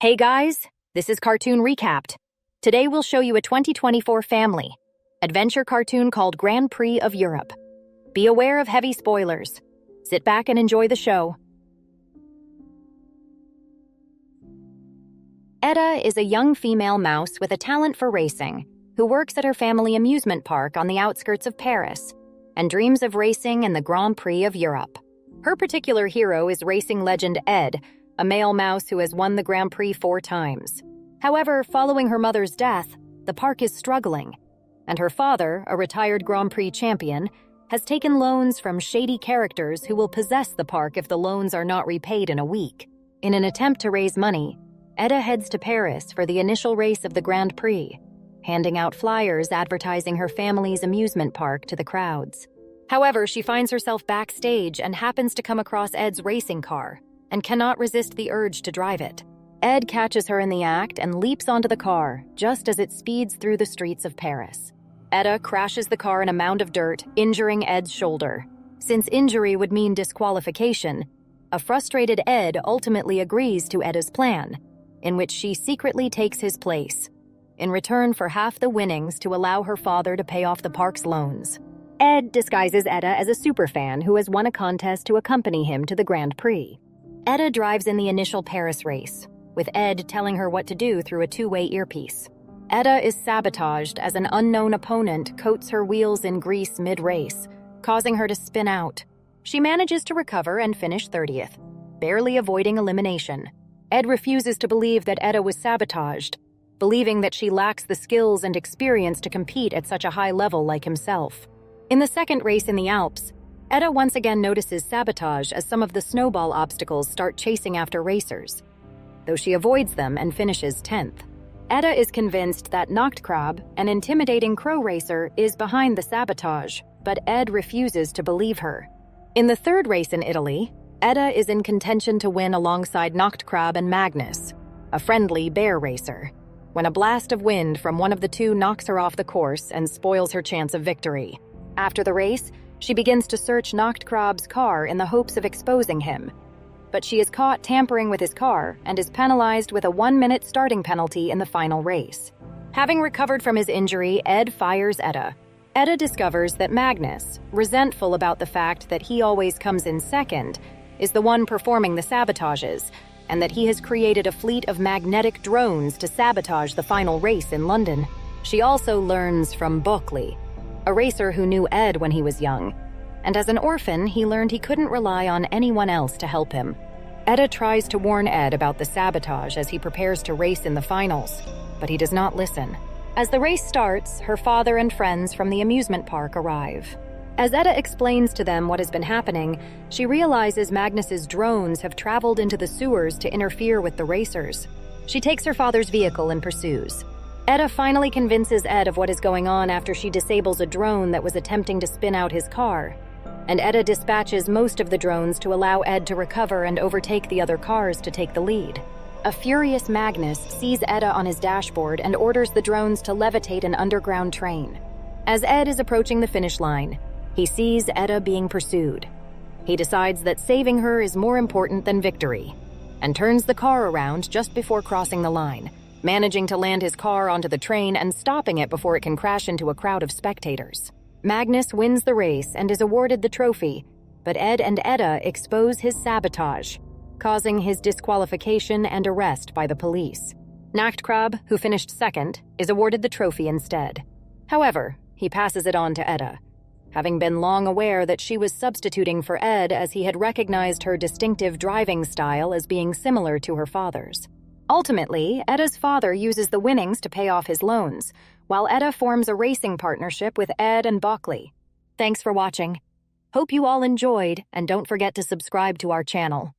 Hey guys, this is Cartoon Recapped. Today we'll show you a 2024 family adventure cartoon called Grand Prix of Europe. Be aware of heavy spoilers. Sit back and enjoy the show. Edda is a young female mouse with a talent for racing who works at her family amusement park on the outskirts of Paris and dreams of racing in the Grand Prix of Europe. Her particular hero is racing legend Ed, a male mouse who has won the Grand Prix 4 times. However, following her mother's death, the park is struggling, and her father, a retired Grand Prix champion, has taken loans from shady characters who will possess the park if the loans are not repaid in a week. In an attempt to raise money, Edda heads to Paris for the initial race of the Grand Prix, handing out flyers advertising her family's amusement park to the crowds. However, she finds herself backstage and happens to come across Ed's racing car, and cannot resist the urge to drive it. Ed catches her in the act and leaps onto the car just as it speeds through the streets of Paris. Edda crashes the car in a mound of dirt, injuring Ed's shoulder. Since injury would mean disqualification, a frustrated Ed ultimately agrees to Edda's plan, in which she secretly takes his place, in return for half the winnings to allow her father to pay off the park's loans. Ed disguises Edda as a superfan who has won a contest to accompany him to the Grand Prix. Edda drives in the initial Paris race, with Ed telling her what to do through a two-way earpiece. Edda is sabotaged as an unknown opponent coats her wheels in grease mid-race, causing her to spin out. She manages to recover and finish 30th, barely avoiding elimination. Ed refuses to believe that Edda was sabotaged, believing that she lacks the skills and experience to compete at such a high level like himself. In the second race in the Alps, Edda once again notices sabotage as some of the snowball obstacles start chasing after racers, though she avoids them and finishes 10th. Edda is convinced that Nachtkrab, an intimidating crow racer, is behind the sabotage, but Ed refuses to believe her. In the third race in Italy, Edda is in contention to win alongside Nachtkrab and Magnus, a friendly bear racer, when a blast of wind from one of the two knocks her off the course and spoils her chance of victory. After the race, she begins to search Nachtkrab's car in the hopes of exposing him, but she is caught tampering with his car and is penalized with a 1-minute starting penalty in the final race. Having recovered from his injury, Ed fires Edda. Edda discovers that Magnus, resentful about the fact that he always comes in second, is the one performing the sabotages, and that he has created a fleet of magnetic drones to sabotage the final race in London. She also learns from Buckley, a racer who knew Ed when he was young, and as an orphan, he learned he couldn't rely on anyone else to help him. Edda tries to warn Ed about the sabotage as he prepares to race in the finals, but he does not listen. As the race starts, her father and friends from the amusement park arrive. As Edda explains to them what has been happening, she realizes Magnus's drones have traveled into the sewers to interfere with the racers. She takes her father's vehicle and pursues. Edda finally convinces Ed of what is going on after she disables a drone that was attempting to spin out his car, and Edda dispatches most of the drones to allow Ed to recover and overtake the other cars to take the lead. A furious Magnus sees Edda on his dashboard and orders the drones to levitate an underground train. As Ed is approaching the finish line, he sees Edda being pursued. He decides that saving her is more important than victory, and turns the car around just before crossing the line, managing to land his car onto the train and stopping it before it can crash into a crowd of spectators. Magnus wins the race and is awarded the trophy, but Ed and Edda expose his sabotage, causing his disqualification and arrest by the police. Nachtkrab, who finished second, is awarded the trophy instead. However, he passes it on to Edda, having been long aware that she was substituting for Ed as he had recognized her distinctive driving style as being similar to her father's. Ultimately, Edda's father uses the winnings to pay off his loans, while Edda forms a racing partnership with Ed and Buckley. Thanks for watching. Hope you all enjoyed, and don't forget to subscribe to our channel.